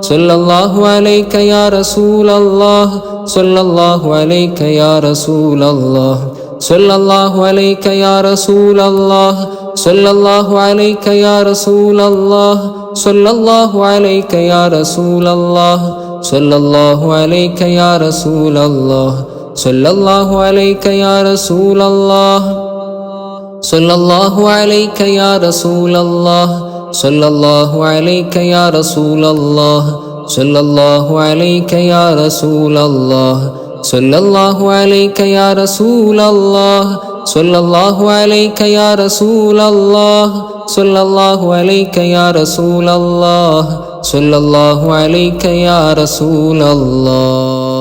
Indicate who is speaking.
Speaker 1: صلى الله عليك يا رسول الله صلى الله عليك يا رسول الله صلى الله عليك يا رسول الله صلى الله عليك يا رسول الله صلى الله عليك يا رسول الله صلى الله عليك يا رسول الله صلى الله عليك يا رسول الله صلى الله عليك يا رسول الله صلى الله عليك يا رسول الله صلى الله عليك يا رسول الله صلى الله عليك يا رسول الله صلى الله عليك يا رسول الله صلى الله عليك يا رسول الله صلى الله عليك يا رسول الله